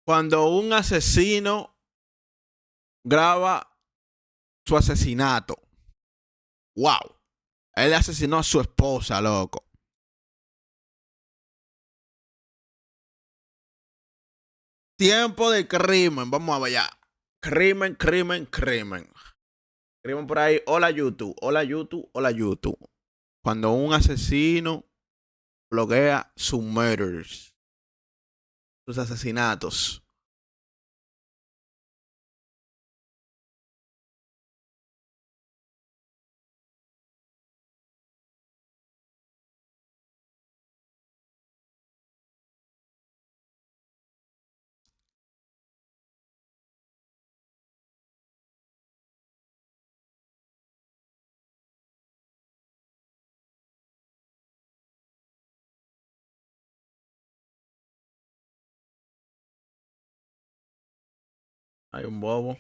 Cuando un asesino graba su asesinato. Wow. Él asesinó a su esposa, loco. Tiempo de crimen. Vamos a ver allá. Crimen. Crimen por ahí. Hola YouTube. Hola YouTube. Hola YouTube. Cuando un asesino bloquea sus murders. Sus asesinatos. Hay un bobo.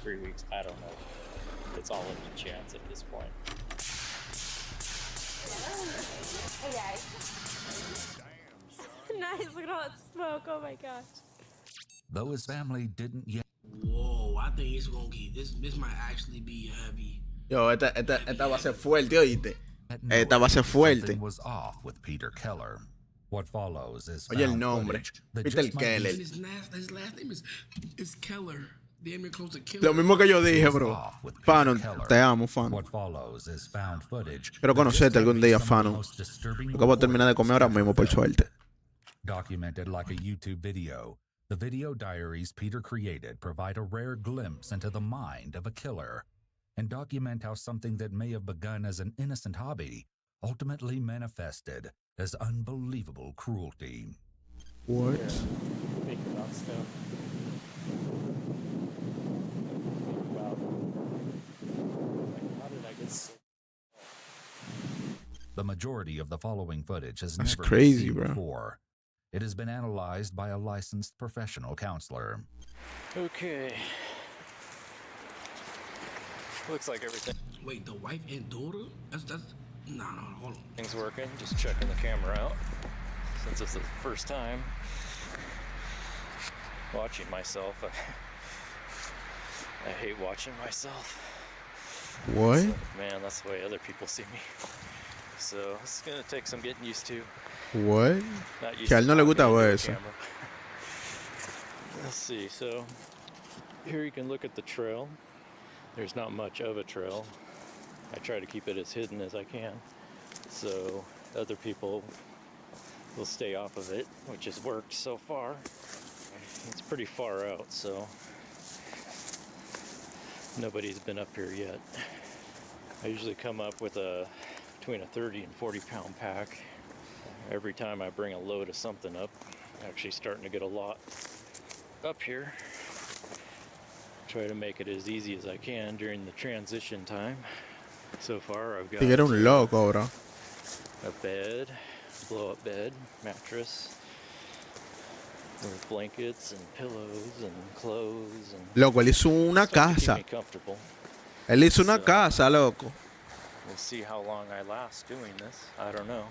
3 weeks, I don't know. It's all up to chance at this point. Hey guys. Nice, look at all that smoke. Oh my gosh. Though his family didn't yet. Whoa, I think it's gonna get this might actually be heavy. Yo, esta va a ser fuerte, oíste. Esta va a ser Something fuerte. was off with Peter Keller. What follows is Oye el found nombre. footage that Peter just might be Keller. And his last name is Keller. Damn near close to Keller. Lo mismo que yo dije, bro. off with Peter Fanon, Keller. te amo, fan. What follows is found footage Quiero that just conocerte might algún be día, some of the Fanon. most disturbing Acabo de terminar de comer ahora mismo, por suerte. Documented like a YouTube video, the video diaries Peter created provide a rare glimpse into the mind of a killer and document how something that may have begun as an innocent hobby ultimately manifested as unbelievable cruelty. What? Think about stuff. Think about, like, how did I get so... The majority of the following footage has That's never crazy, been seen bro. before. It has been analyzed by a licensed professional counselor. Okay. Looks like everything's Wait, the wife and daughter? That's no, hold on. working. Just checking the camera out. Since it's the first time watching myself, I hate watching myself. What? So, man, that's the way other people see me. So it's gonna take some getting used to. What? Not used Que a él to no le gusta talking into ver a eso. camera. Let's see. So here you can look at the trail. There's not much of a trail. I try to keep it as hidden as I can, so other people will stay off of it, which has worked so far. It's pretty far out, so nobody's been up here yet. I usually come up with between a 30 and 40 pound pack. Every time I bring a load of something up, I'm actually starting to get a lot up here. Try to make it as easy as I can during the transition time. So far I've got Tigre un loco, bro. a bed, blow-up bed, mattress, with blankets and pillows and clothes and Loco, él hizo una stuff to keep casa. me comfortable. Él hizo una So- casa, loco. We'll see how long I last doing this. I don't know.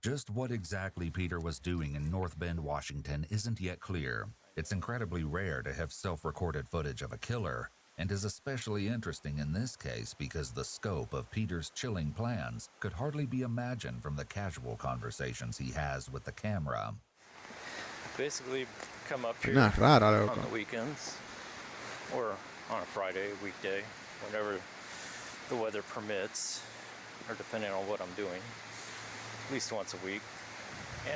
Just what exactly Peter was doing in North Bend, Washington isn't yet clear. It's incredibly rare to have self-recorded footage of a killer, and is especially interesting in this case because the scope of Peter's chilling plans could hardly be imagined from the casual conversations he has with the camera. Basically, come up here Una rara, on loco. the weekends or on a Friday, weekday, whenever the weather permits, or depending on what I'm doing, at least once a week.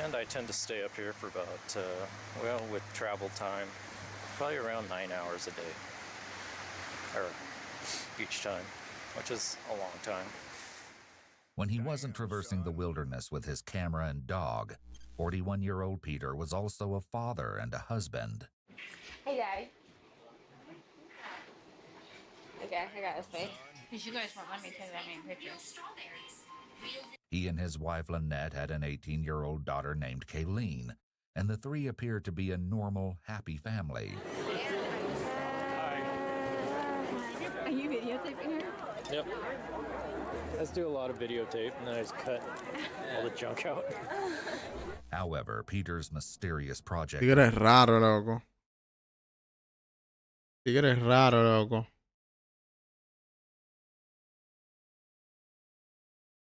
And I tend to stay up here for about, well, with travel time, probably around 9 hours a day, or each time, which is a long time. When he wasn't traversing the wilderness with his camera and dog, 41-year-old Peter was also a father and a husband. Hey Daddy. Okay, I got this face. Because you guys won't let me take that many pictures. He and his wife Lynette had an 18-year-old daughter named Kayleen, and the three appeared to be a normal, happy family. Are you videotaping her? Yep. I just do a lot of videotape and then I just cut all the junk out. However, Peter's mysterious project Tigre es raro, loco. Tigre es raro, loco.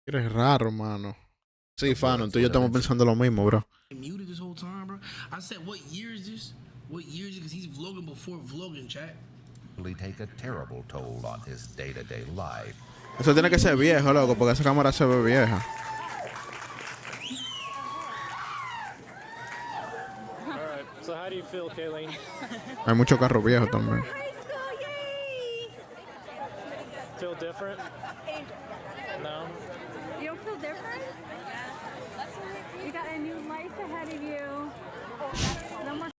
Tigre es raro, mano. Sí, Fano, tú y yo estamos pensando lo mismo, bro. Muted this whole time, bro. I said, what year is this? What year is it? Because he's vlogging before vlogging, chat. take a terrible toll on his day-to-day life. Eso tiene que ser viejo, loco, porque esa cámara se ve vieja. All right. So how do you feel, Kayleen? Hay muchos carros viejos también. High school, yay! Feel different? No. You don't feel different? You got a new life ahead of you. No more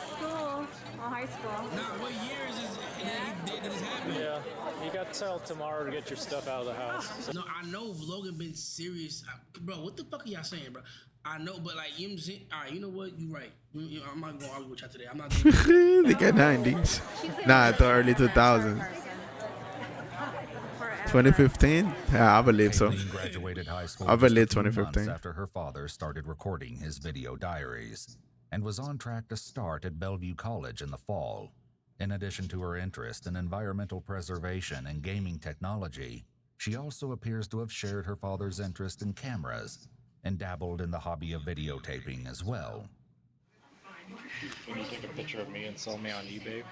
school. Well, high school. Now, what year is this that this happened? Yeah. You got till tomorrow to get your stuff out of the house. No, I know vlogging been serious. Bro, what the fuck are y'all saying, bro? I know, but like, you know what I'm saying? All right, you know what? You're right. I'm not going to argue with y'all today. I'm not going to. They get 90s. Nah, the early 2000s. 2015? Yeah, I believe so. Kayleen graduated high school I believe just a few months 2015. after her father started recording his video diaries and was on track to start at Bellevue College in the fall. In addition to her interest in environmental preservation and gaming technology, she also appears to have shared her father's interest in cameras and dabbled in the hobby of videotaping as well. When you took a picture of me and sold me on eBay,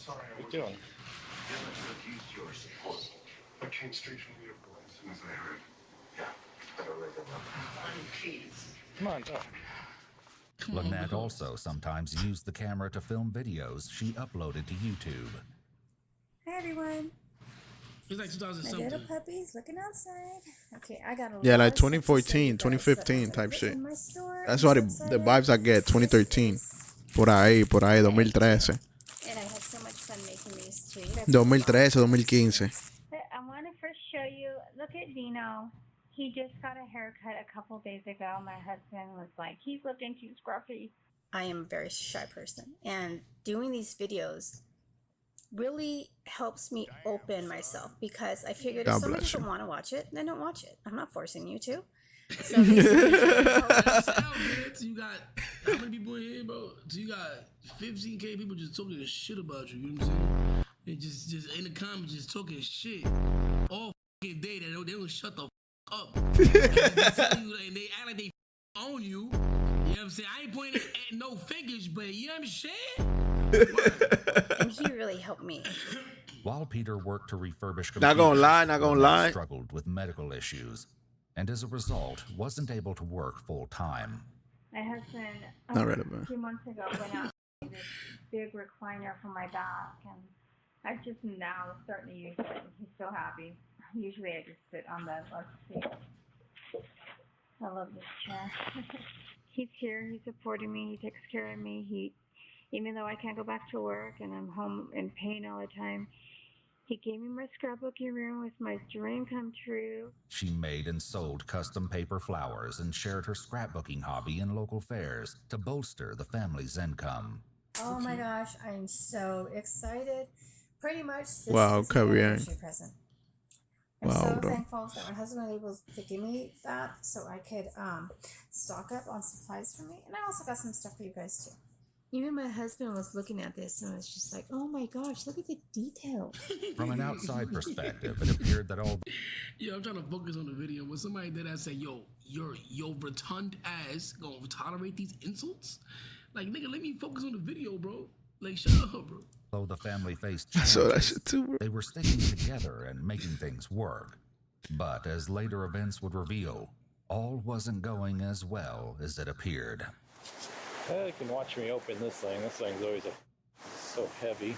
what are you doing? I came straight from the airport as soon as I heard. Yeah, I don't like that. Come on, talk. Lynette also sometimes used the camera to film videos she uploaded to YouTube. Hi everyone, It's like 2000 my something. little puppies looking outside. Okay, I got a Yeah, lot like of stuff to show 2014, you guys, 2015 so type I'm shit. in my store. That's I'm what so the excited. vibes I get, 2013. Por ahí, 2013. And I had so much fun making these too. You guys 2013, 2015. I want to first show you. Look at Dino. He just got a haircut a couple days ago. My husband was like, he's looking too scruffy. I am a very shy person, and doing these videos really helps me open myself because I figured if God somebody bless doesn't you. want to watch it, then don't watch it. I'm not forcing you to. So these videos help That's out, man. So you got how many people in here, bro? So you got 15K people just talking shit about you. You know what I'm saying? And just in the comments, just talking shit all fucking day. They don't shut the up. And they act like they own you. You know what I'm saying? I ain't pointing at no fingers, but you know what I'm saying? and he really helped me. While Peter worked to refurbish Not gonna computers, lie, not gonna Lynette lie. struggled with medical issues, and as a result, wasn't able to work full time. My husband, Not relevant. a few months ago, went out and this big recliner for my back, and I just now starting to use it. He's so happy. Usually I just sit on the left seat. I love this chair. He's here. He's supporting me. He takes care of me. Even though I can't go back to work and I'm home in pain all the time, he gave me my scrapbooking room with my dream come true. She made and sold custom paper flowers and shared her scrapbooking hobby in local fairs to bolster the family's income. Oh my gosh, I'm so excited. Pretty much this Wow, is my okay, yeah. anniversary present. I'm Wow, so bro. thankful that my husband was able to give me that so I could stock up on supplies for me. And I also got some stuff for you guys too. Even my husband was looking at this and was just like, oh my gosh, look at the detail. From an outside perspective, it appeared that all Yo, I'm trying to focus on the video. When somebody did that, say, yo, your rotund ass gonna tolerate these insults? Like, nigga, let me focus on the video, bro. Like, shut up, bro. though the family faced I saw that challenges, shit too, bro. they were sticking together and making things work. But as later events would reveal, all wasn't going as well as it appeared. Yeah, you can watch me open this thing. This thing's always so heavy.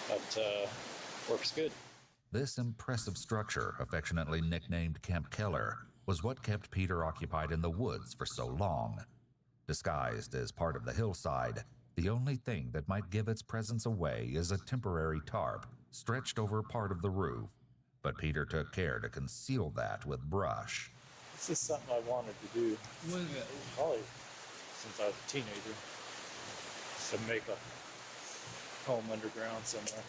But works good. This impressive structure, affectionately nicknamed Camp Keller, was what kept Peter occupied in the woods for so long. Disguised as part of the hillside, the only thing that might give its presence away is a temporary tarp stretched over part of the roof. But Peter took care to conceal that with brush. This is something I wanted to do What is that? probably since I was a teenager. To make a home underground somewhere,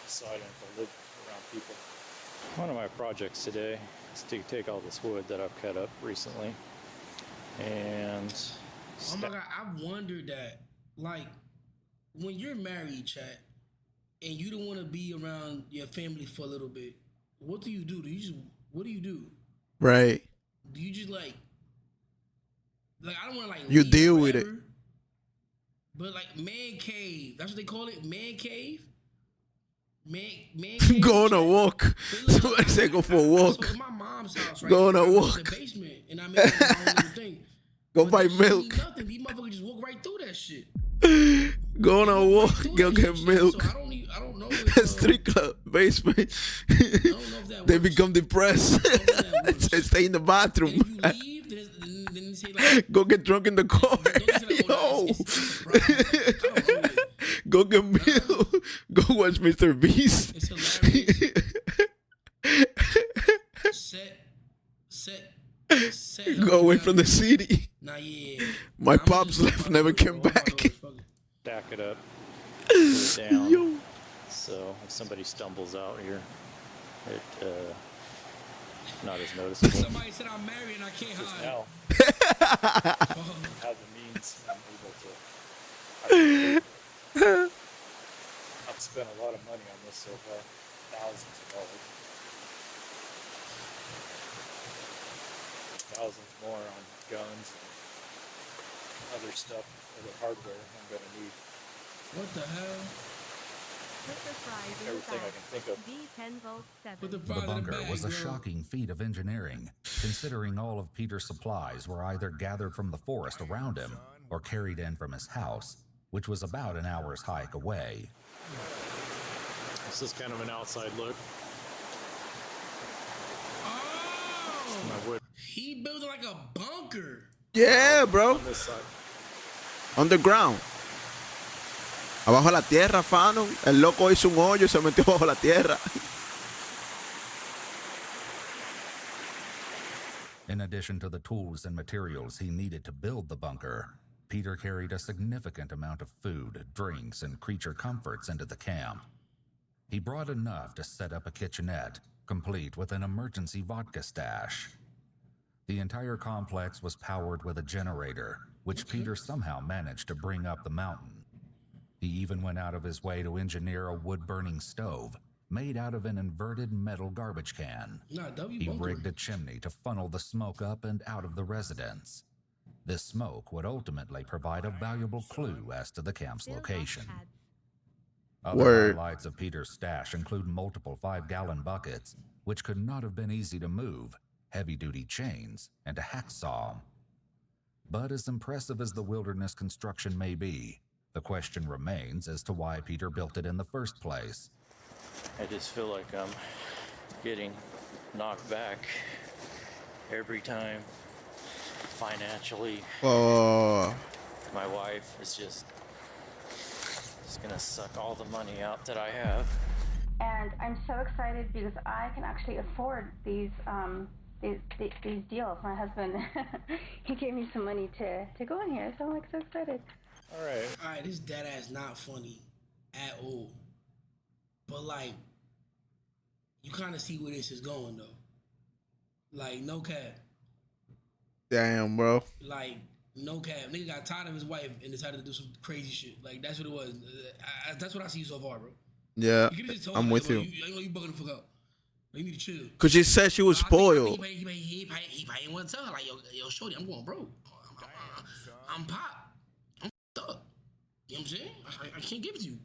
so I didn't have to live around people. One of my projects today is to take all this wood that I've cut up recently and Oh my God, I've wondered that. Like, when you're married, chat, and you don't want to be around your family for a little bit, what do you do? What do you do? Right. Do you just like I don't want to like You leave deal with it. forever, but like man cave, that's what they call it, man cave. Man cave. Go on a chat. walk. But look, Somebody say go for a So walk. in my mom's house, right? Go on a I go to walk. the basement, and I make my own little thing. Go But buy that shit mean milk. Nothing. These motherfuckers just walk right through that shit. Go on a walk. Through Go that get shit, milk. So I don't know if, Street club basement. I don't know if that They works. become depressed. I don't know if that works. Stay in the And bathroom. if you leave, then they say like, Go get drunk in the car. don't they say like, oh, Yo. no, it's a problem. I don't know. Go get milk. Go watch Mr. Beast. It's hilarious. Set. Go away from the city. Nah, yeah. My I'ma pops just left, fuck never it, came bro. back. Fuck it. stack it up, put it down. Yo. So if somebody stumbles out here, it not as noticeable. Somebody said I'm married and I can't Just hide. now, Oh, have the means, I'm able to. I've spent a lot of money on this so far, thousands of dollars. Thousands more on guns and other stuff, other hardware I'm gonna need. what the hell? Put the fries in Everything I the can think of. bag. V10 volt 7. Put the The fries in the bunker bag, was a bro. shocking feat of engineering, considering all of Peter's supplies were either gathered from the forest around him or carried in from his house, which was about an hour's hike away. This is kind of an outside look. Oh, My wood he built it like a bunker. Yeah, bro. on this side. Underground. Abajo la tierra, Fano. El loco hizo un hoyo y se metió bajo la tierra. In addition to the tools and materials he needed to build the bunker, Peter carried a significant amount of food, drinks, and creature comforts into the camp. He brought enough to set up a kitchenette, complete with an emergency vodka stash. The entire complex was powered with a generator, which Peter somehow managed to bring up the mountain. He even went out of his way to engineer a wood-burning stove made out of an inverted metal garbage can. Nah, W He bunker. rigged a chimney to funnel the smoke up and out of the residence. This smoke would ultimately provide a valuable clue as to the camp's Fill up location. pads. Other Word. highlights of Peter's stash include multiple 5-gallon buckets, which could not have been easy to move, heavy-duty chains, and a hacksaw. But as impressive as the wilderness construction may be, the question remains as to why Peter built it in the first place. I just feel like I'm getting knocked back every time financially. Oh. My wife is just gonna suck all the money out that I have. And I'm so excited because I can actually afford these deals. My husband, he gave me some money to go in here, so I'm like so excited. All right. Alright, this dead ass not funny at all. But like, you kind of see where this is going though. Like, no cap. Damn, bro. Like, no cap. Nigga got tired of his wife and decided to do some crazy shit. Like, that's what it was. That's what I see so far, bro. Yeah, You could've just told I'm me, with bro, you. I know you bugging the fuck out. You need to chill. Cause she said she was I think spoiled. He probably ain't want to tell her, like, yo, shorty, I'm going broke. I'm pop. I'm up. You know what I'm saying? I can't give it to you.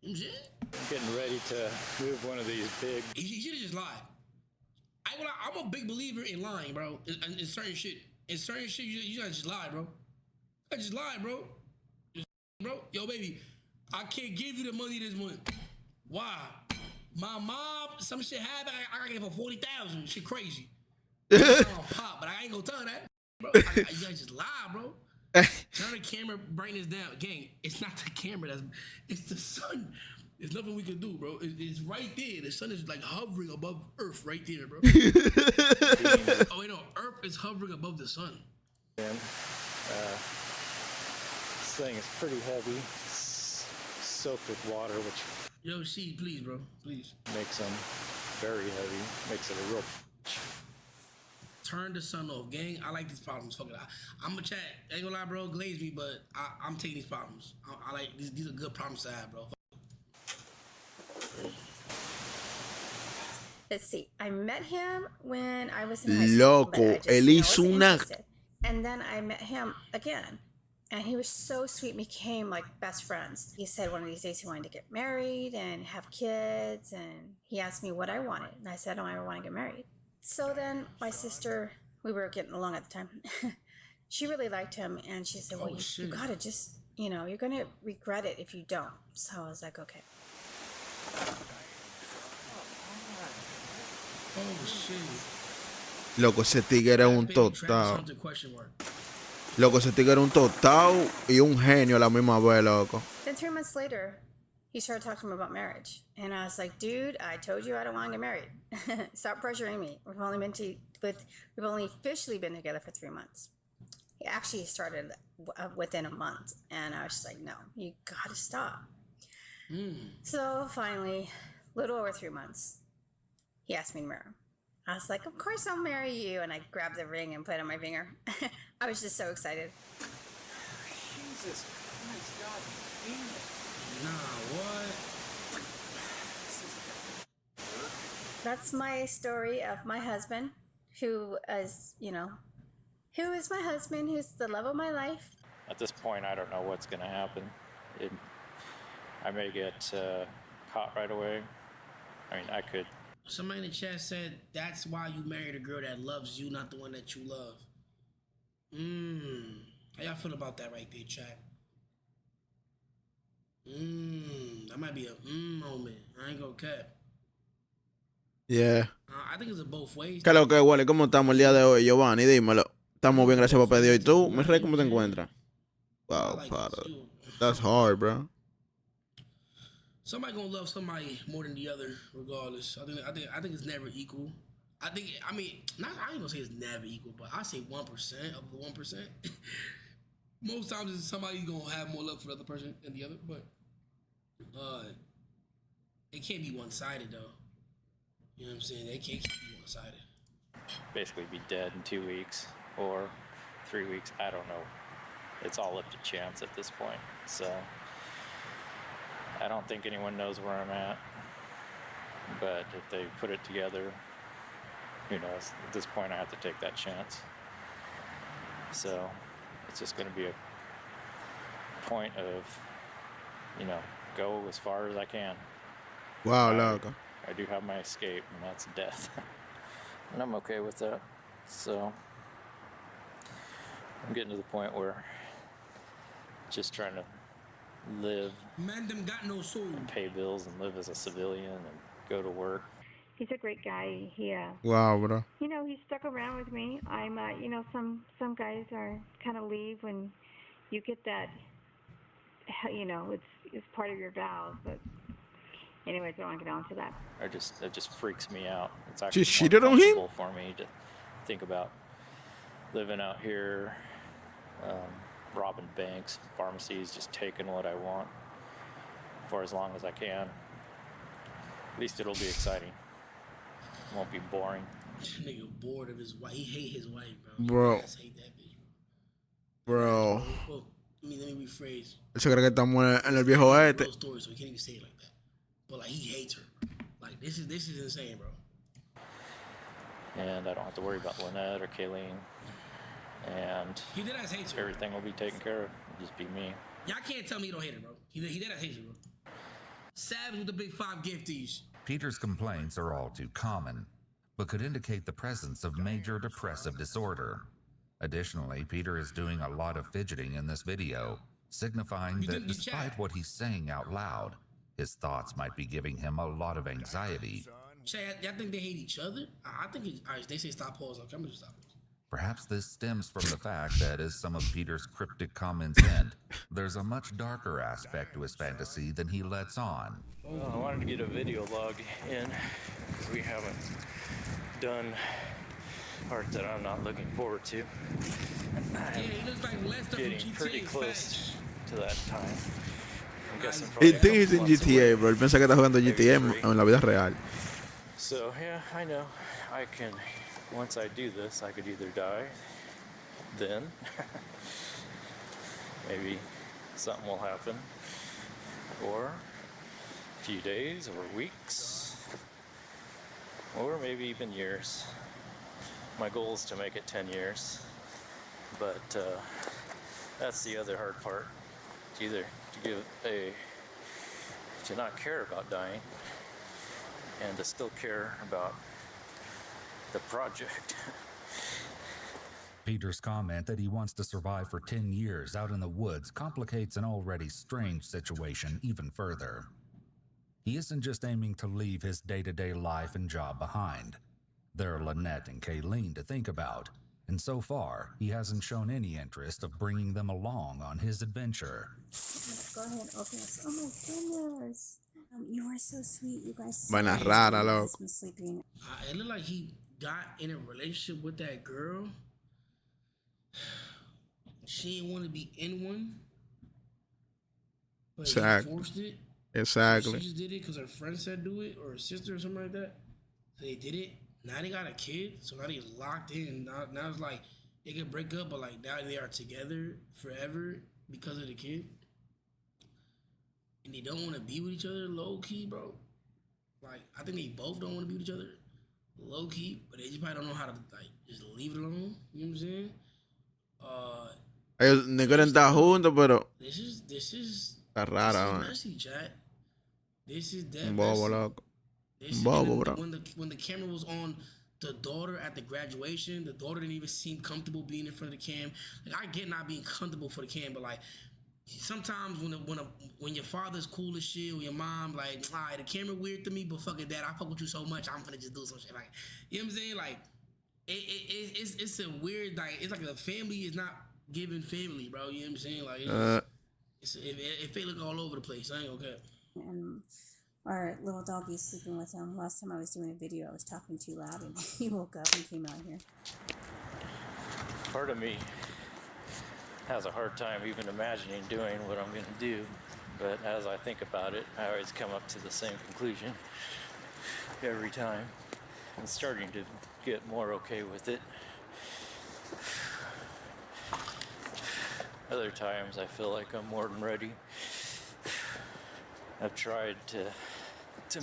You know what I'm saying? I'm getting ready to move one of these big. He should have just lied. I'm a big believer in lying, bro. In certain shit. In certain shit, you gotta just lie, bro. I just lied, bro. Bro, yo, baby, I can't give you the money this month. Why? My mom, some shit happened. I gotta give her 40,000. Shit crazy. I'm pop, but I ain't gonna tell her that, bro. You gotta just lie, bro. Turn the camera brightness down. Gang, it's not the camera. It's the sun. There's nothing we can do, bro. It's right there. The sun is like hovering above Earth right there, bro. Oh, wait, no. Earth is hovering above the sun. This thing is pretty heavy, soaked with water, which Yo, she, please, bro. Please. makes them very heavy. Makes it a real. Turn the sun off, gang. I like these problems. Fuck it. I'm a chat. Ain't gonna lie, bro. Glaze me, but I'm taking these problems. I like these are good problems to have, bro. Let's see. I met him when I was in high school. but I Loco, just, él you know, hizo wasn't una. interested. And then I met him again. And he was so sweet. We became like best friends. He said one of these days he wanted to get married and have kids. And he asked me what I wanted. And I said, oh, I want to get married. So then my sister, we were getting along at the time. She really liked him. And she said, well, Oh, you shit. gotta just, you know, you're gonna regret it if you don't. So I was like, okay. Oh shit. Loco, ese tigre es un Baby Travis tostado. Hunter question mark. Loco, ese tigre es un tostado y un genio a la misma vez, loco. Then 3 months later, he started talking to me about marriage. And I was like, dude, I told you I don't want to get married. Stop pressuring me. We've only officially been together for 3 months. He actually started within a month. And I was just like, no, you gotta stop. So finally, a little over 3 months, he asked me to marry him. I was like, of course I'll marry you. And I grabbed the ring and put it on my finger. I was just so excited. Jesus Christ, God damn it. Nah, what? That's my story of my husband, who is, you know, who is my husband, who's the love of my life. At this point, I don't know what's going to happen. I may get caught right away. I mean, I could. Somebody in the chat said that's why you married a girl that loves you, not the one that you love. How y'all feel about that right there, chat? That might be a moment. I ain't gonna cap. Yeah. I think it's a both ways. ¿Qué es lo que, Wally? ¿Cómo estamos el día de hoy, Giovanni? Dímelo. Estamos bien, gracias por pedir. ¿Y tú, mi rey, cómo te encuentras? Wow, Father. That's hard, bro. Somebody gonna love somebody more than the other, regardless. I think it's never equal. I ain't gonna say it's never equal, but I say 1% of the 1%. Most times it's somebody gonna have more love for the other person than the other, but it can't be one-sided though. You know what I'm saying? They can't be one-sided. Basically be dead in 2 weeks or 3 weeks. I don't know. It's all up to chance at this point. So I don't think anyone knows where I'm at. But if they put it together, who knows? At this point, I have to take that chance. So it's just going to be a point of, you know, go as far as I can. Wow, loco. I do have my escape, and that's death. And I'm okay with that. So I'm getting to the point where just trying to live, Man, them got no soul. pay bills, and live as a civilian and go to work. He's a great guy. He, Wow, bro. you know, he stuck around with me. I'm, you know, some guys are kind of leave when you get that, you know, it's part of your vows. But anyways, I don't want to get on to that. It just freaks me out. It's actually She more cheated on him? comfortable for me to think about living out here, robbing banks, pharmacies, just taking what I want for as long as I can. At least it'll be exciting. It won't be boring. Nigga bored of his wife. He hate his wife, bro. Bro. He just hate that bitch, Bro. Well, let me rephrase. Él se cree que estamos en el viejo oeste. Real story, so he can't even say it like that. But like he hates her. Like this is insane, bro. And I don't have to worry about Lynette or Kayleen. And He did ass hates her. everything will be taken care of. It'll just be me. Y'all can't tell me you don't hate her, bro. He did ass hates her, bro. Savage with the big 5 gifties. Peter's complaints are all too common, but could indicate the presence of major depressive disorder. Additionally, Peter is doing a lot of fidgeting in this video, signifying You that didn't get despite chat. what he's saying out loud, his thoughts might be giving him a lot of anxiety. Shay, y'all think they hate each other? I think alright, they say stop pause. Okay, I'm gonna just stop pause. Perhaps this stems from the fact that, as some of Peter's cryptic comments hint, there's a much darker aspect to his fantasy than he lets on. Well, I wanted to get a video log in because we haven't done art that I'm not looking forward to. Yeah, he looks like Lester Getting from GTA. pretty is close facts. to that time. I'm guessing Él probably think he's in months GTA, away. bro. Él piensa que está jugando GTA en la vida real. So yeah, I know. I can, once I do this, I could either die, then maybe something will happen, or a few days or weeks, or maybe even years. My goal is to make it 10 years, but that's the other hard part. Either to not care about dying and to still care about the project. Peter's comment that he wants to survive for 10 years out in the woods complicates an already strange situation even further. He isn't just aiming to leave his day-to-day life and job behind. There are Lynette and Kayleen to think about, and so far, he hasn't shown any interest of bringing them along on his adventure. Go ahead, open this. Oh my goodness. You are so sweet, you guys. Vaina rara, loco. Been sleeping. It looked like he got in a relationship with that girl. She didn't want to be in one. But Exactly. he forced it. Exactly. She just did it because her friend said do it, or her sister or something like that. So they did it. Now they got a kid, so now they locked in. Now it's like they can break up, but like now they are together forever because of the kid. And they don't want to be with each other low key, bro. Like I think they both don't want to be with each other low key, but they just probably don't know how to like just leave it alone. You know what I'm saying? Ellos ni quieren estar juntos, pero This is está rara, this is man. messy, chat. This is dead Un bobo, messy. loco. This- Bobo, and bro. when the camera was on the daughter at the graduation, the daughter didn't even seem comfortable being in front of the cam. Like I get not being comfortable for the cam, but like sometimes when your father's cool as shit or your mom like, alright, the camera weird to me, but fuck it, dad, I fuck with you so much, I'm gonna just do some shit. Like, you know what I'm saying? Like, it's a weird like it's like a family is not giving family, bro. You know what I'm saying? Like, it feel like all over the place. I ain't okay. And our little doggy's sleeping with him. Last time I was doing a video, I was talking too loud, and he woke up and came out here. Part of me has a hard time even imagining doing what I'm going to do, but as I think about it, I always come up to the same conclusion every time. I'm starting to get more okay with it. Other times I feel like I'm more than ready. I've tried to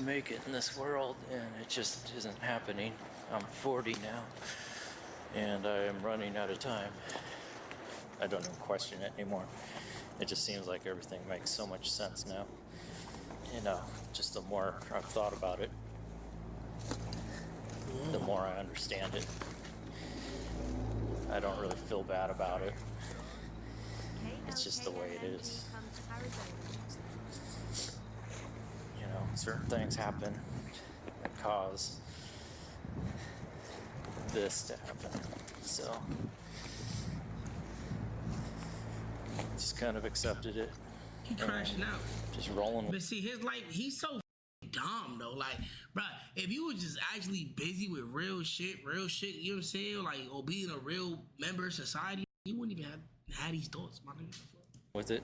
make it in this world and it just isn't happening. I'm 40 now and I am running out of time. I don't even question it anymore. It just seems like everything makes so much sense now. You know, just the more I've thought about it, the more I understand it. I don't really feel bad about it. It's just the way it is. You know, certain things happen that cause this to happen. So, just kind of accepted it. He crashing out. Just rolling with But see, his life, he's so dumb though. Like, bro, if you were just actually busy with real shit, you know what I'm saying? Like, or being a real member of society, you wouldn't even have these thoughts, my nigga. it.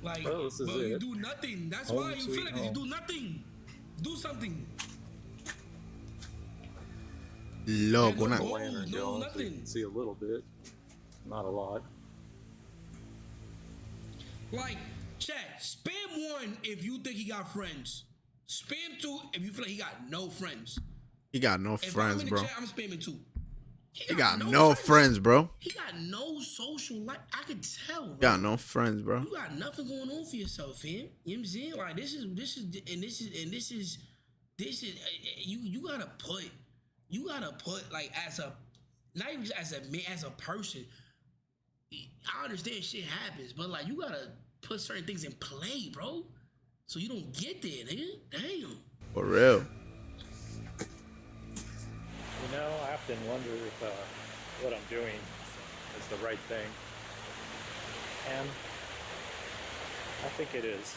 Like, Well, this is bro, you it. do nothing. That's Home why you sweet feel like this. You home. do nothing. Do something. Loco, no una. goals, Atlanta, no Jones, nothing. you can see a little bit, not a lot. Like, chat, spam 1 if you think he got friends. Spam 2 if you feel like he got no friends. He got no If I'm friends, in the bro. chat, I'm spamming 2. He got no friends, bro. He got no social life. I could tell, bro. He got no friends, bro. You got nothing going on for yourself, fam. You know what I'm saying? Like this is you gotta put like as a not even as a man, as a person. I understand shit happens, but like you gotta put certain things in play, bro. So you don't get there, nigga. Damn. For real. You know, I often wonder if what I'm doing is the right thing. And I think it is.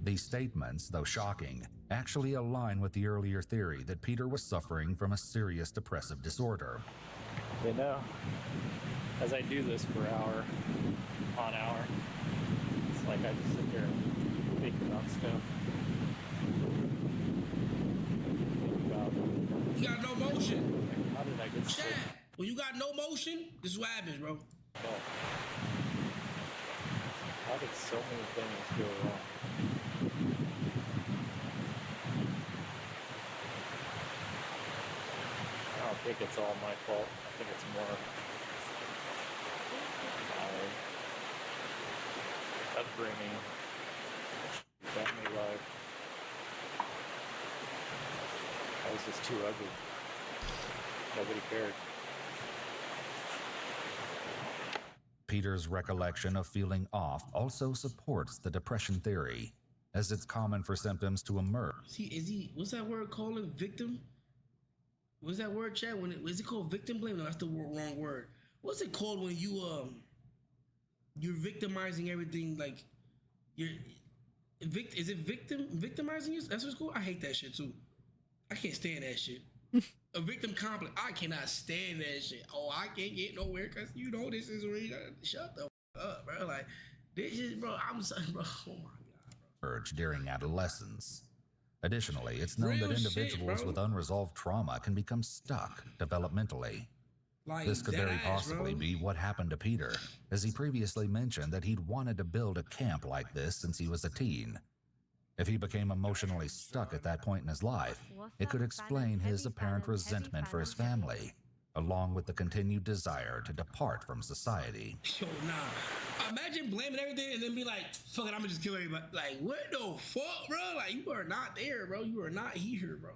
These statements, though shocking, actually align with the earlier theory that Peter was suffering from a serious depressive disorder. You know, as I do this for hour on hour, it's like I just sit there and think about stuff. Think about, You got no motion. how did I get so Chad, when you got no motion, this is what happens, bro. Oh. How did so many things go wrong? I don't think it's all my fault. I think it's more my upbringing, family life. I was just too ugly. Nobody cared. Peter's recollection of feeling off also supports the depression theory, as it's common for symptoms to emerge. Is he, what's that word called? Victim? What's that word, Chad? Is it called victim blame? No, that's the wrong word. What's it called when you're victimizing everything? Like, is it victimizing you? That's what's called? I hate that shit too. I can't stand that shit. A victim complex. I cannot stand that shit. Oh, I can't get nowhere because you know this is real. Shut the up, bro. Like, this is, bro. I'm sorry, bro. Oh my god, bro. During adolescence. Additionally, it's known Real that shit, individuals bro. with unresolved trauma can become stuck developmentally. Like, This could dead very ass, possibly bro. be what happened to Peter, as he previously mentioned that he'd wanted to build a camp like this since he was a teen. If he became emotionally stuck at that point in his life, it could explain his apparent resentment for his family, along with the continued desire to depart from society. Yo, nah. Imagine blaming everything and then be like, fuck it, I'm gonna just kill everybody. Like, what the fuck, bro? Like, you are not there, bro. You are not here, bro.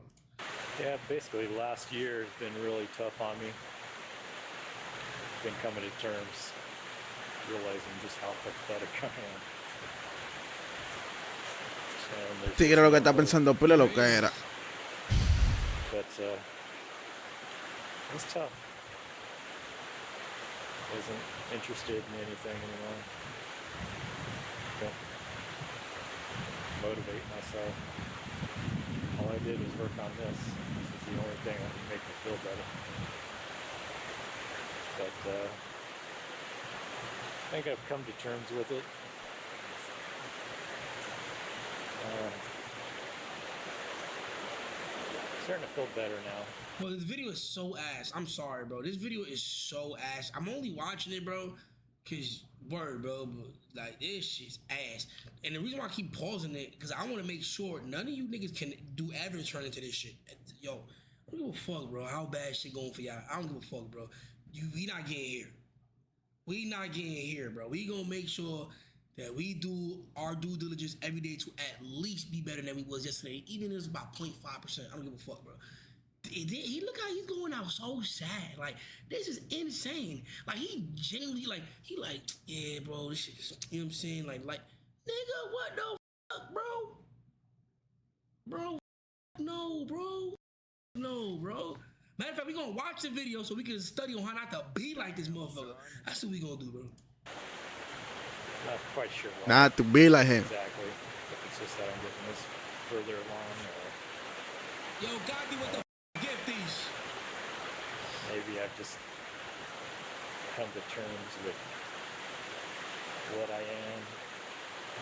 Yeah, basically last year has been really tough on me. Been coming to terms, realizing just how pathetic I am. And there's Tigre lo que está pensando pila lo que era. But it's tough. Isn't interested in anything anymore. Don't motivate myself. All I did was work on this. This is the only thing that can make me feel better. But I think I've come to terms with it. Starting to feel better now. Well, this video is so ass. I'm sorry, bro. This video is so ass. I'm only watching it, bro, cause word, bro. But like, this shit's ass. And the reason why I keep pausing it, cause I want to make sure none of you niggas can do ever turn into this shit. Yo, I don't give a fuck, bro. How bad shit going for y'all? I don't give a fuck, bro. We not getting here. We not getting here, bro. We gonna make sure that we do our due diligence every day to at least be better than we was yesterday, even if it's about 0.5%. I don't give a fuck, bro. He look how he's going out so sad. Like, this is insane. Like, he genuinely, like, he like, yeah, bro, this shit is, you know what I'm saying? Like, nigga, what the fuck, bro? Bro, no, bro. No, bro. Matter of fact, we gonna watch the video so we can study on how not to be like this motherfucker. That's what we gonna do, bro. Not quite sure why Not to be like him. exactly. If it's just that I'm getting this further along, or Yo, Gandhi, what the gift these? maybe I've just come to terms with what I am,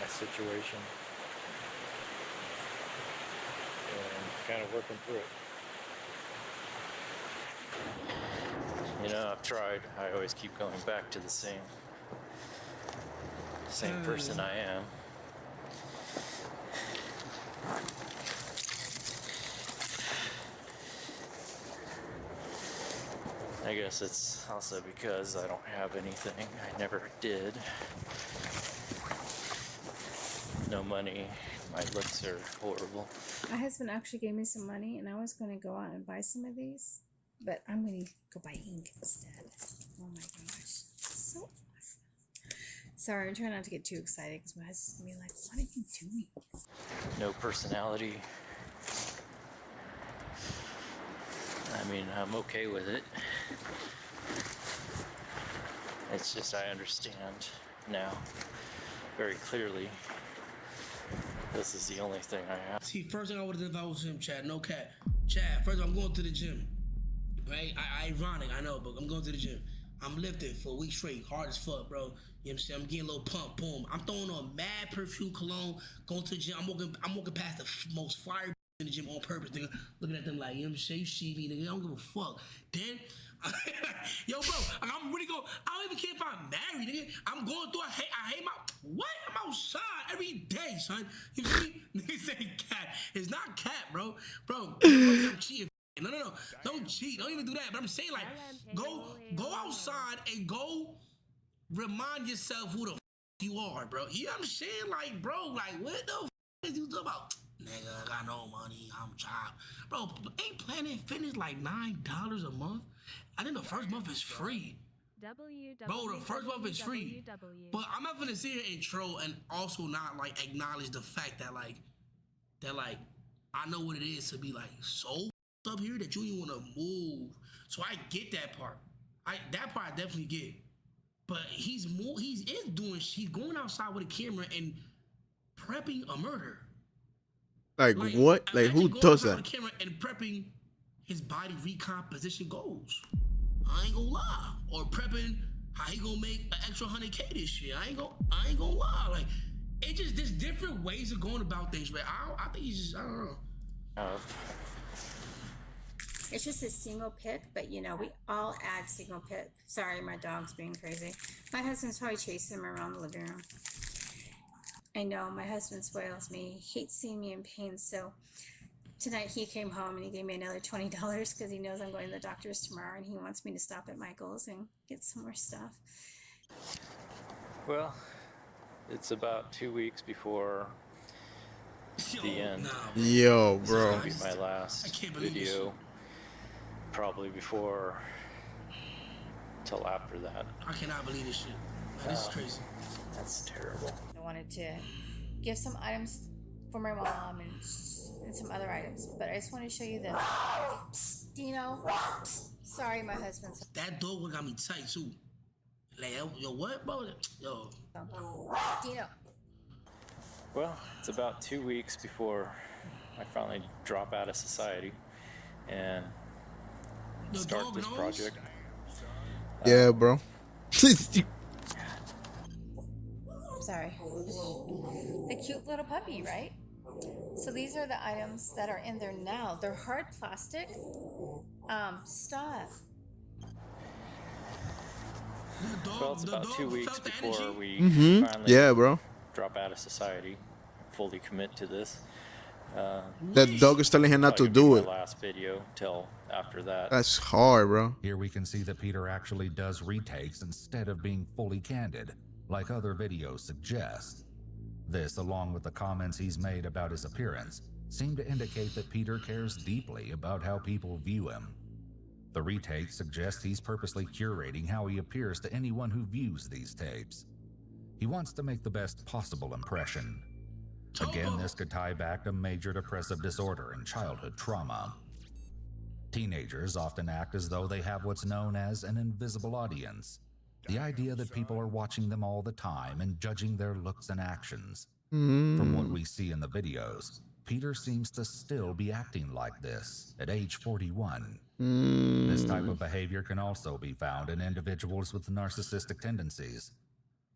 my situation, and kind of working through it. You know, I've tried. I always keep going back to the same person I am. I guess it's also because I don't have anything. I never did. No money. My looks are horrible. My husband actually gave me some money, and I was going to go out and buy some of these, but I'm going to go buy ink instead. Oh my gosh, so awesome! Sorry, I'm trying not to get too excited because my husband's gonna be like, "What are you doing?" No personality. I mean, I'm okay with it. It's just I understand now very clearly. This is the only thing I have. See, first thing I would have done if I was him, Chad, no cat. Chad, first I'm going to the gym. Right? Ironic, I know, but I'm going to the gym. I'm lifting for a week straight, hard as fuck, bro. You know what I'm saying? I'm getting a little pump, boom. I'm throwing on mad perfume cologne, going to the gym. I'm walking past the most fire in the gym on purpose, nigga. Looking at them like, you know what I'm saying? You see me, nigga. I don't give a fuck. Then, yo, bro, I'm really going, I don't even care if I'm married, nigga. I'm going through, I hate my, what? I'm outside every day, son. You feel me? Nigga say cat. It's not cat, bro. Bro, I'm cheating. No. Don't cheat. Don't even do that. But I'm saying, like, go outside and go remind yourself who the you are, bro. You know what I'm saying? Like, bro, like, what the is you talking about? Nigga, I got no money. I'm chopped. Bro, ain't Planet Fitness like $9 a month? I think the first month is free. Bro, the first month is free. But I'm not gonna sit here and troll and also not, like, acknowledge the fact that, like, I know what it is to be, like, so up here that you don't even want to move. So I get that part. That part I definitely get. But he's going outside with a camera and prepping a murder. Like what? Like who does that? With a camera and prepping his body recomposition goals. I ain't gonna lie. Or prepping how he gonna make an extra $100K this year. I ain't gonna lie. Like, it just, there's different ways of going about things, but I think he's just, I don't know. It's just a single pic, but you know, we all add single pic. Sorry, my dog's being crazy. My husband's probably chasing him around the living room. I know my husband spoils me. He hates seeing me in pain, so tonight he came home and he gave me another $20 because he knows I'm going to the doctor's tomorrow and he wants me to stop at Michael's and get some more stuff. Well, it's about 2 weeks before the end. Nah, Yo, This bro. will be my last I can't believe this video. shit. Probably before till after that. I cannot believe this shit. Man, this is crazy. That's terrible. I wanted to give some items for my mom and some other items, but I just want to show you the Dino. Sorry, my husband's. That dog got me tight too. Like, yo, what, bro? Yo, Dino. Well, it's about 2 weeks before I finally drop out of society and the start dog this knows? project. Yeah, bro. Sorry. The cute little puppy, right? So these are the items that are in there now. They're hard plastic. Stop. The dog, Well, it's the about dog 2 weeks felt the before energy. we finally Yeah, bro. drop out of society, fully commit to this. That dog is telling him not to Probably do be it. my last video till after that. That's hard, bro. Here we can see that Peter actually does retakes instead of being fully candid, like other videos suggest. This, along with the comments he's made about his appearance, seem to indicate that Peter cares deeply about how people view him. The retake suggests he's purposely curating how he appears to anyone who views these tapes. He wants to make the best possible impression. Again, this could tie back to major depressive disorder and childhood trauma. Teenagers often act as though they have what's known as an invisible audience. The idea that people are watching them all the time and judging their looks and actions. From what we see in the videos, Peter seems to still be acting like this at age 41. This type of behavior can also be found in individuals with narcissistic tendencies.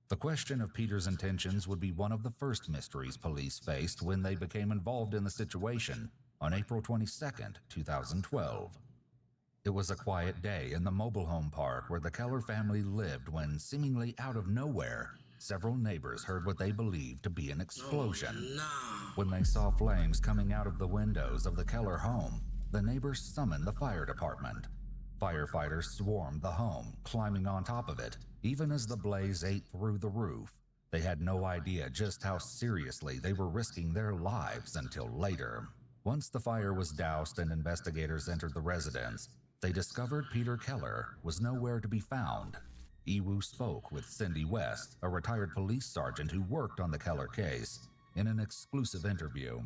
The question of Peter's intentions would be one of the first mysteries police faced when they became involved in the situation on April 22nd, 2012. It was a quiet day in the mobile home park where the Keller family lived when, seemingly out of nowhere, several neighbors heard what they believed to be an explosion. When they saw flames coming out of the windows of the Keller home, the neighbors summoned the fire department. Firefighters swarmed the home, climbing on top of it, even as the blaze ate through the roof. They had no idea just how seriously they were risking their lives until later. Once the fire was doused and investigators entered the residence, they discovered Peter Keller was nowhere to be found. Iwu spoke with Cindy West, a retired police sergeant who worked on the Keller case, in an exclusive interview.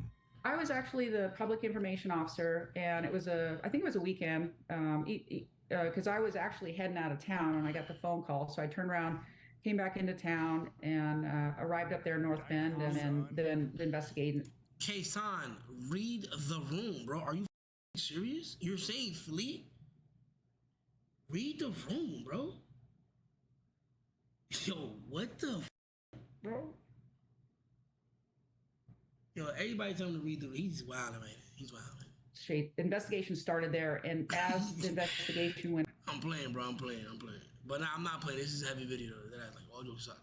I was actually the public information officer, and I think it was a weekend, because I was actually heading out of town when I got the phone call. So I turned around, came back into town, and arrived up there in North Bend, and then investigating. K-San, read the room, bro. Are you serious? You're saying fleet? Read the room, bro. Yo, what the bro? Yo, everybody tell him to read the. He's wild, man. He's wild, man. Shape investigation started there, and as the investigation went, I'm playing, bro. I'm playing. But I'm not playing. This is a heavy video. That I like all jokes aside.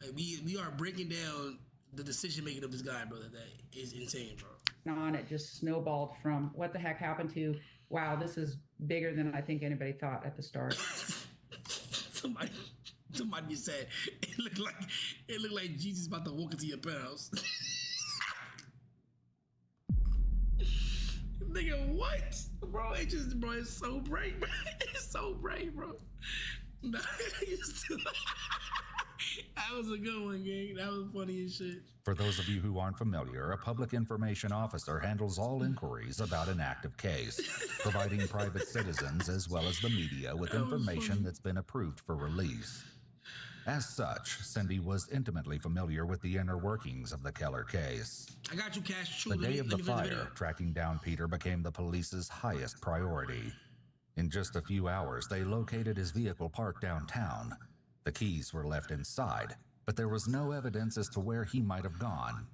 Like we are breaking down the decision making of this guy, brother. That is insane, bro. on, it just snowballed from what the heck happened to, wow, this is bigger than I think anybody thought at the start. Somebody said it looked like Jesus about to walk into your penthouse. Nigga, what? Bro, it's so bright, bro. It's so bright, bro. Nah, that was a good one, gang. That was funny as shit. For those of you who aren't familiar, a public information officer handles all inquiries about an active case, providing private citizens as well as the media with information that's been approved for release. As such, Cindy was intimately familiar with the inner workings of the Keller case. I got you, Cash. The day of the fire, tracking down Peter became the police's highest priority. In just a few hours, they located his vehicle parked downtown. The keys were left inside, but there was no evidence as to where he might have gone.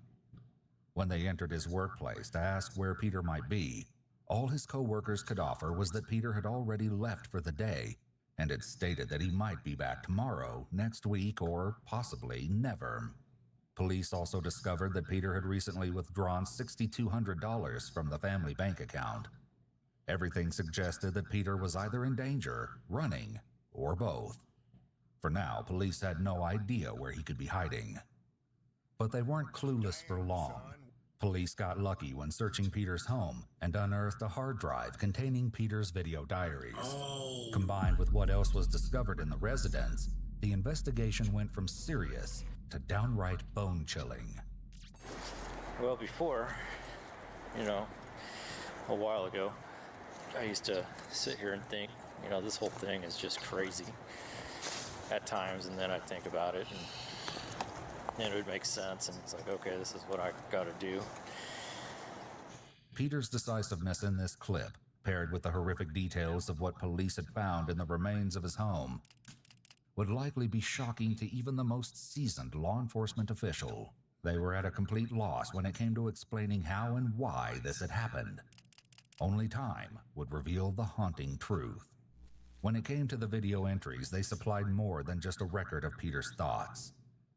When they entered his workplace to ask where Peter might be, all his co-workers could offer was that Peter had already left for the day and had stated that he might be back tomorrow, next week, or possibly never. Police also discovered that Peter had recently withdrawn $6,200 from the family bank account. Everything suggested that Peter was either in danger, running, or both. For now, police had no idea where he could be hiding. But they weren't clueless for long. Police got lucky when searching Peter's home and unearthed a hard drive containing Peter's video diaries. Combined with what else was discovered in the residence, the investigation went from serious to downright bone-chilling. Well, before, a while ago, I used to sit here and think, this whole thing is just crazy at times, and then I'd think about it, and it would make sense, and it's like, okay, this is what I gotta do. Peter's decisiveness in this clip, paired with the horrific details of what police had found in the remains of his home, would likely be shocking to even the most seasoned law enforcement official. They were at a complete loss when it came to explaining how and why this had happened. Only time would reveal the haunting truth. When it came to the video entries, they supplied more than just a record of Peter's thoughts.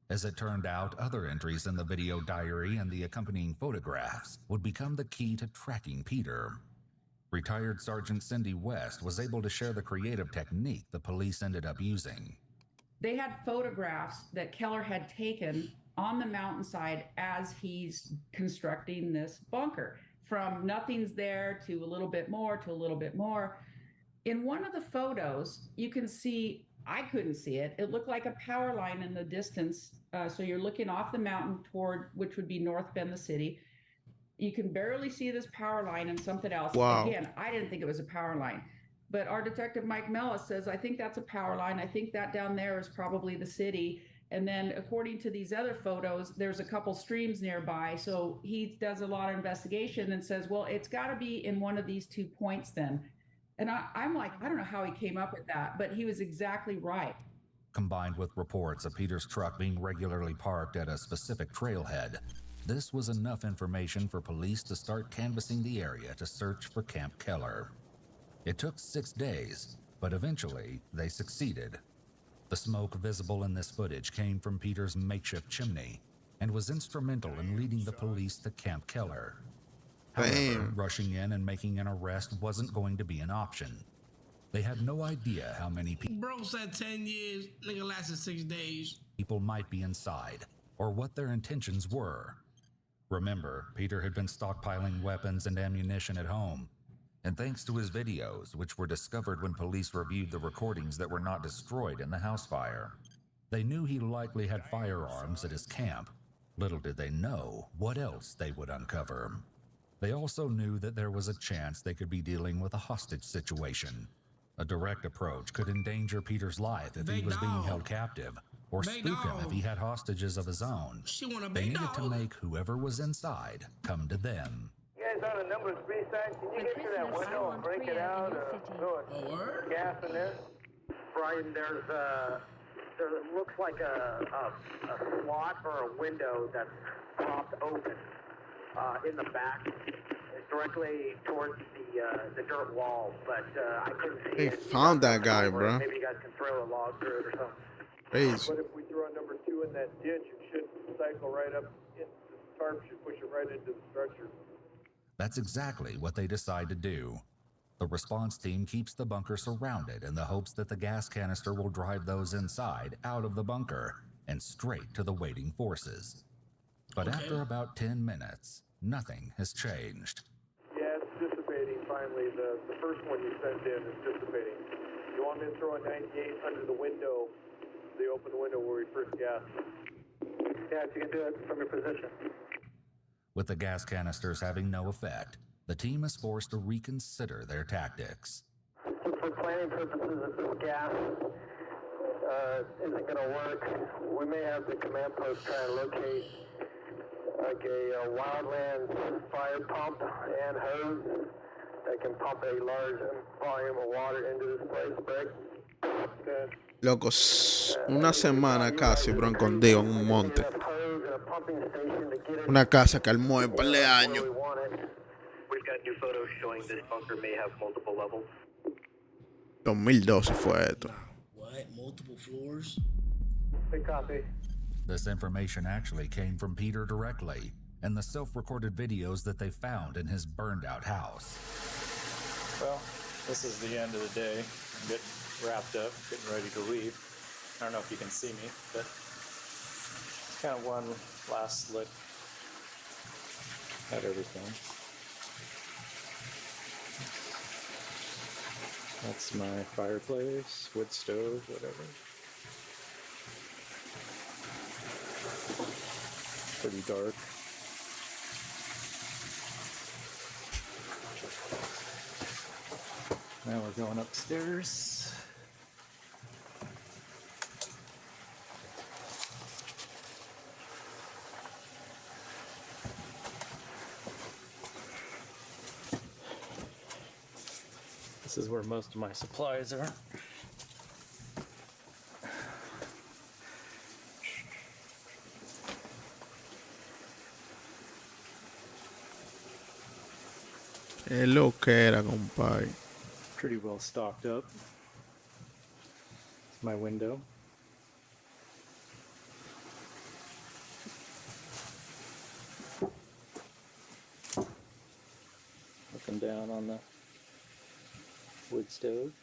As it turned out, other entries in the video diary and the accompanying photographs would become the key to tracking Peter. Retired Sergeant Cindy West was able to share the creative technique the police ended up using. They had photographs that Keller had taken on the mountainside as he's constructing this bunker. From nothing's there to a little bit more to a little bit more. In one of the photos, you can see, I couldn't see it. It looked like a power line in the distance. So you're looking off the mountain toward, which would be North Bend, the city. You can barely see this power line and something else. Wow. Again, I didn't think it was a power line. But our detective, Mike Mellis, says, I think that's a power line. I think that down there is probably the city. And then according to these other photos, there's a couple streams nearby. So he does a lot of investigation and says, well, it's got to be in one of these 2 points then. And I'm like, I don't know how he came up with that, but he was exactly right. Combined with reports of Peter's truck being regularly parked at a specific trailhead, this was enough information for police to start canvassing the area to search for Camp Keller. It took 6 days, but eventually they succeeded. The smoke visible in this footage came from Peter's makeshift chimney and was instrumental in leading the police to Camp Keller. However, Damn. rushing in and making an arrest wasn't going to be an option. They had no idea how many Bro said 10 years, nigga lasted 6 days. people might be inside or what their intentions were. Remember, Peter had been stockpiling weapons and ammunition at home. And thanks to his videos, which were discovered when police reviewed the recordings that were not destroyed in the house fire, they knew he likely had firearms at his camp. Little did they know what else they would uncover. They also knew that there was a chance they could be dealing with a hostage situation. A direct approach could endanger Peter's life if he was being held captive, or spook him if he had hostages of his own. They needed to make whoever was inside come to them. You guys on a number 3 side, can you get to that window and break it out or throw a gas in there? Brian, there's there looks like a slot or a window that's propped open in the back, directly towards the dirt wall, but I couldn't see They it. found that guy, bro. Maybe you guys can throw a log through it or something. Crazy. But if we throw number 2 in that ditch, it should cycle right up into the tarp, should push it right into the structure. That's exactly what they decide to do. The response team keeps the bunker surrounded in the hopes that the gas canister will drive those inside out of the bunker and straight to the waiting forces. But after about 10 minutes, nothing has changed. Yeah, it's dissipating finally. The first one you sent in is dissipating. You want me to throw a 98 under the window, the open window where we first gassed? Yeah, if you can do it from your position. With the gas canisters having no effect, the team is forced to reconsider their tactics. For planning purposes, if this gas isn't going to work, we may have the command post try and locate like a wildland fire pump and hose that can pump a large volume of water into this place, Greg. Loco, una semana casi, bro, escondido en un monte. Una casa que armó en par de años. We've got new photos showing this bunker may have multiple levels. 2012 fue esto. What? Multiple floors? Big copy. This information actually came from Peter directly and the self-recorded videos that they found in his burned-out house. Well, this is the end of the day. I'm getting wrapped up, getting ready to leave. I don't know if you can see me, but it's kind of one last look at everything. That's my fireplace, wood stove, whatever. Pretty dark. Now we're going upstairs. This is where most of my supplies are. Es lo que era, compadre. Pretty well stocked up. My window. Looking down on the wood stove.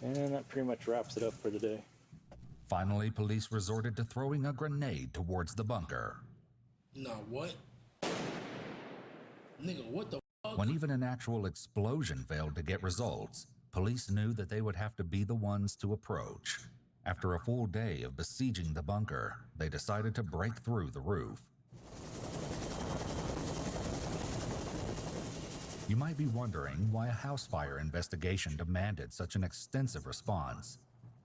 And that pretty much wraps it up for the day. Finally, police resorted to throwing a grenade towards the bunker. Nah, what? Nigga, what the fuck? When even an actual explosion failed to get results, police knew that they would have to be the ones to approach. After a full day of besieging the bunker, they decided to break through the roof. You might be wondering why a house fire investigation demanded such an extensive response.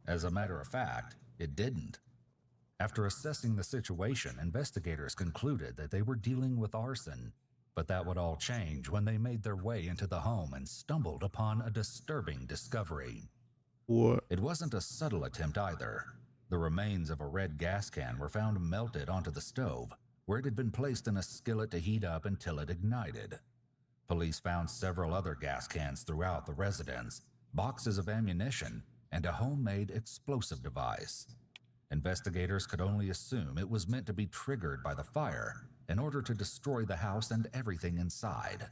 As a matter of fact, it didn't. After assessing the situation, investigators concluded that they were dealing with arson, but that would all change when they made their way into the home and stumbled upon a disturbing discovery. What? It wasn't a subtle attempt either. The remains of a red gas can were found melted onto the stove, where it had been placed in a skillet to heat up until it ignited. Police found several other gas cans throughout the residence, boxes of ammunition, and a homemade explosive device. Investigators could only assume it was meant to be triggered by the fire in order to destroy the house and everything inside.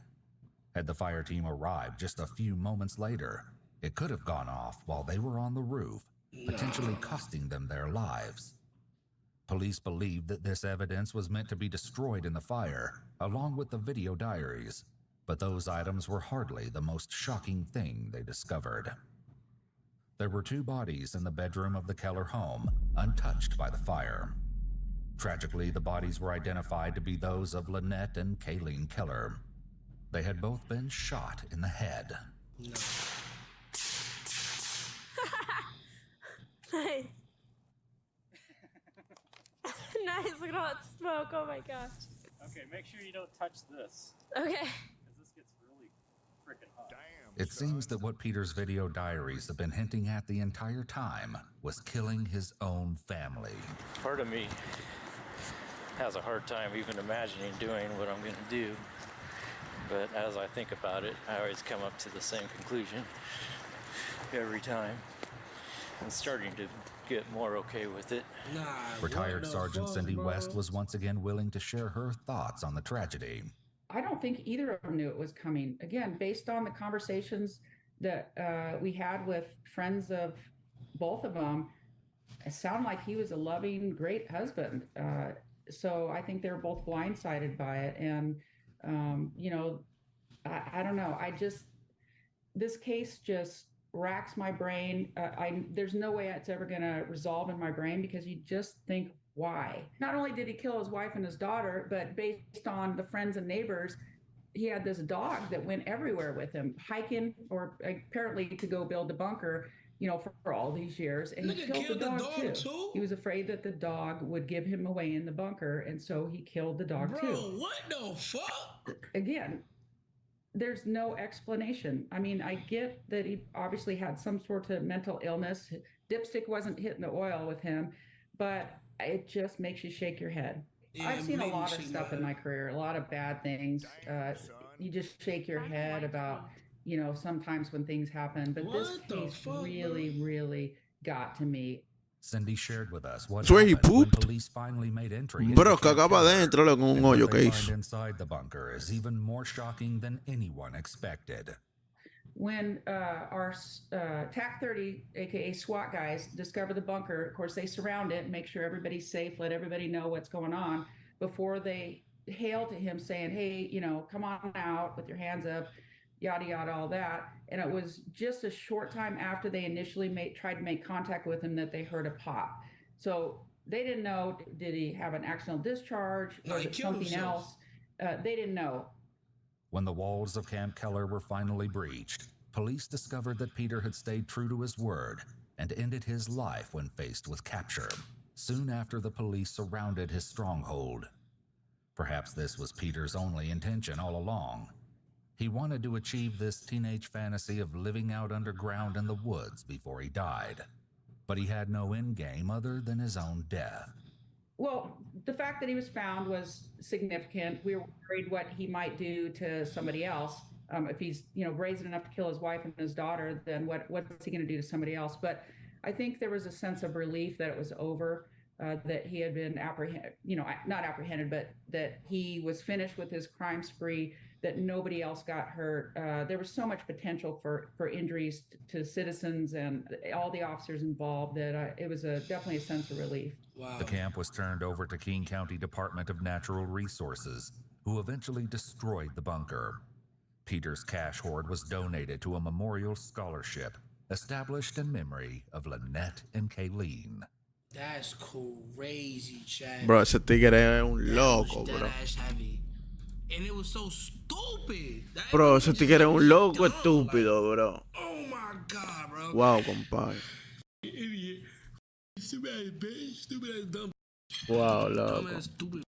Had the fire team arrived just a few moments later, it could have gone off while they were on the roof, potentially costing them their lives. Police believed that this evidence was meant to be destroyed in the fire, along with the video diaries, but those items were hardly the most shocking thing they discovered. There were 2 bodies in the bedroom of the Keller home, untouched by the fire. Tragically, the bodies were identified to be those of Lynette and Kayleen Keller. They had both been shot in the head. No. Nice. Nice, look at all that smoke, oh my gosh. Okay, make sure you don't touch this. Okay. Because this gets really It seems that what Peter's video diaries have been hinting at the entire time was killing his own family. Part of me has a hard time even imagining doing what I'm going to do. But as I think about it, I always come up to the same conclusion every time. I'm starting to get more okay with it. Retired Sergeant Cindy West was once again willing to share her thoughts on the tragedy. I don't think either of them knew it was coming. Again, based on the conversations that we had with friends of both of them, it sounded like he was a loving, great husband. So I think they're both blindsided by it. And, you know, I don't know. This case just racks my brain. There's no way it's ever going to resolve in my brain, because you just think, why? Not only did he kill his wife and his daughter, but based on the friends and neighbors, he had this dog that went everywhere with him, hiking, or apparently to go build the bunker, you know, for all these years. And he killed the dog too. He was afraid that the dog would give him away in the bunker, and so he killed the dog too. Bro, what the fuck? Again, there's no explanation. I mean, I get that he obviously had some sort of mental illness. Dipstick wasn't hitting the oil with him, but it just makes you shake your head. Yeah, I've seen a maybe lot of shake stuff my in my head. career, a lot of bad things. You just shake your head about, you know, sometimes when things happen. But this What the case fuck, really got to me. Cindy shared with us what That's where he happened when pooped? police finally made entry. Bro, into Camp cagaba Keller. adentro con un And what hoyo they que find hizo. inside the bunker is even more shocking than anyone expected. When our TAC 30, aka SWAT guys, discover the bunker, of course, they surround it and make sure everybody's safe, let everybody know what's going on before they hail to him saying, hey, you know, come on out with your hands up, yada, yada, all that. And it was just a short time after they initially tried to make contact with him that they heard a pop. So they didn't know, did he have an accidental discharge? No, Was he it killed something himself. else? They didn't know. When the walls of Camp Keller were finally breached, police discovered that Peter had stayed true to his word and ended his life when faced with capture, soon after the police surrounded his stronghold. Perhaps this was Peter's only intention all along. He wanted to achieve this teenage fantasy of living out underground in the woods before he died. But he had no end game other than his own death. Well, the fact that he was found was significant. We were worried what he might do to somebody else. If he's, you know, brazen enough to kill his wife and his daughter, then what's he going to do to somebody else? But I think there was a sense of relief that it was over, that he had been not apprehended, but that he was finished with his crime spree, that nobody else got hurt. There was so much potential for injuries to citizens and all the officers involved that it was definitely a sense of relief. Wow. The camp was turned over to Keene County Department of Natural Resources, who eventually destroyed the bunker. Peter's cash hoard was donated to a memorial scholarship established in memory of Lynette and Kayleen. That's crazy, Chad. Bro, ese tigre es un That loco, was bro. dead-ass heavy. And it was so stupid. That Bro, nigga ese just tigre es un dumb, loco like, estúpido, bro. oh my God, bro. Wow, compadre. Idiot. Stupid ass bitch. Stupid ass dumb. Wow, loco. Dumb ass stupid